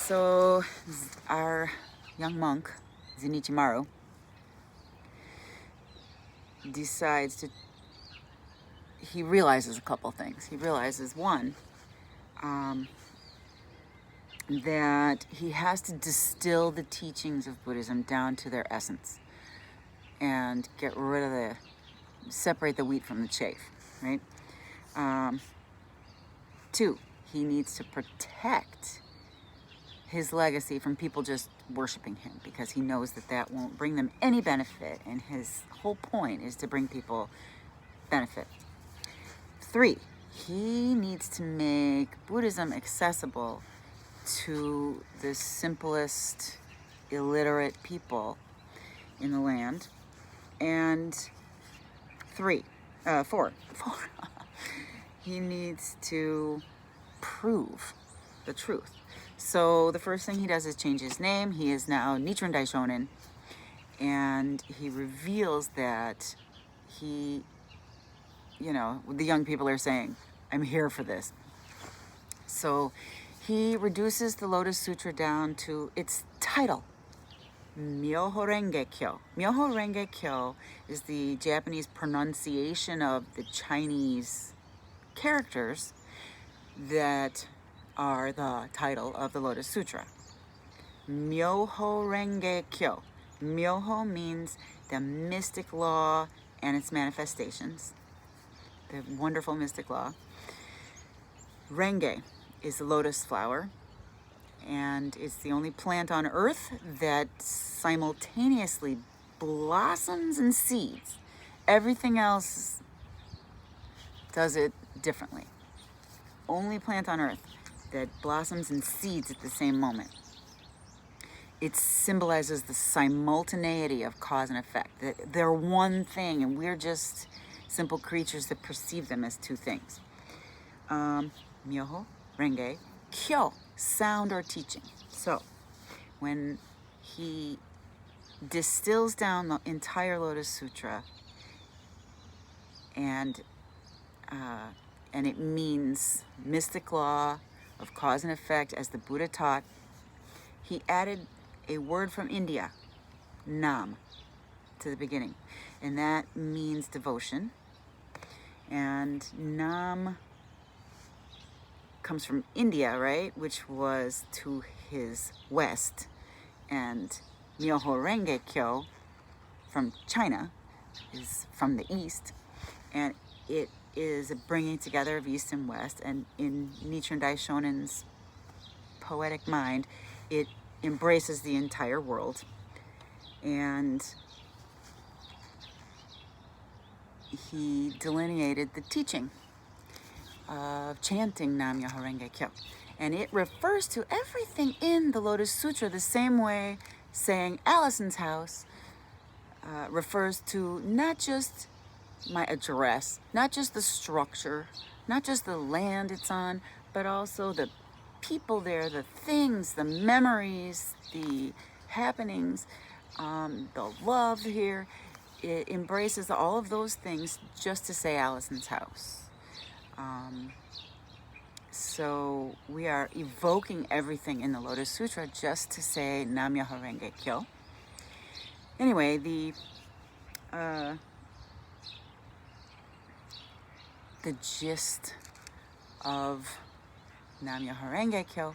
So our young monk, Zenichimaru, he realizes a couple things. He realizes, one, that he has to distill the teachings of Buddhism down to their essence and get rid of separate the wheat from the chaff, right? Two, he needs to protect his legacy from people just worshiping him, because he knows that won't bring them any benefit, and his whole point is to bring people benefit. Three, he needs to make Buddhism accessible to the simplest, illiterate people in the land. And four, he needs to prove the truth. So the first thing he does is change his name. He is now Nichiren Daishonin, and he reveals that the young people are saying, I'm here for this. So he reduces the Lotus Sutra down to its title, NammyohoRenge Kyo. NammyohoRenge Kyo is the Japanese pronunciation of the Chinese characters that are the title of the Lotus Sutra. NammyohoRenge Kyo. Myoho means the mystic law and its manifestations, the wonderful mystic law. Renge is the lotus flower, and it's the only plant on earth that simultaneously blossoms and seeds. Everything else does it differently. Only plant on earth that blossoms and seeds at the same moment. It symbolizes the simultaneity of cause and effect. That they're one thing, and we're just simple creatures that perceive them as two things. Myoho, Renge, Kyo, sound or teaching. So, when he distills down the entire Lotus Sutra, and it means mystic law of cause and effect as the Buddha taught, he added a word from India, Nam, to the beginning. And that means devotion. And Nam comes from India, right? Which was to his west. And NammyohoRenge Kyo from China is from the east. And it is a bringing together of East and West, and in Nichiren Daishonin's poetic mind, it embraces the entire world. And he delineated the teaching of chanting NammyohoRenge Kyo, and it refers to everything in the Lotus Sutra the same way saying Allison's house refers to not just my address, not just the structure, not just the land it's on, but also the people there, the things, the memories, the happenings, the love here. It embraces all of those things just to say Allison's house. So we are evoking everything in the Lotus Sutra just to say NammyohoRenge Kyo. Anyway, the gist of NammyohoRenge Kyo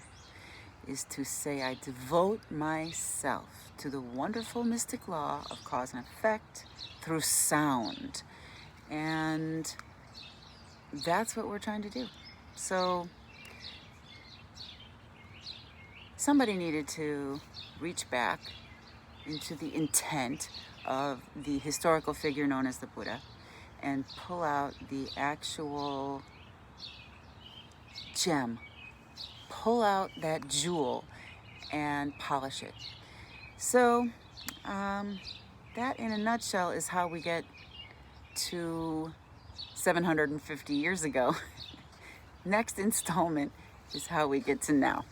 is to say I devote myself to the wonderful mystic law of cause and effect through sound. And that's what we're trying to do. So somebody needed to reach back into the intent of the historical figure known as the Buddha and pull out the actual gem, pull out that jewel and polish it. So that in a nutshell is how we get to 750 years ago. Next installment is how we get to now.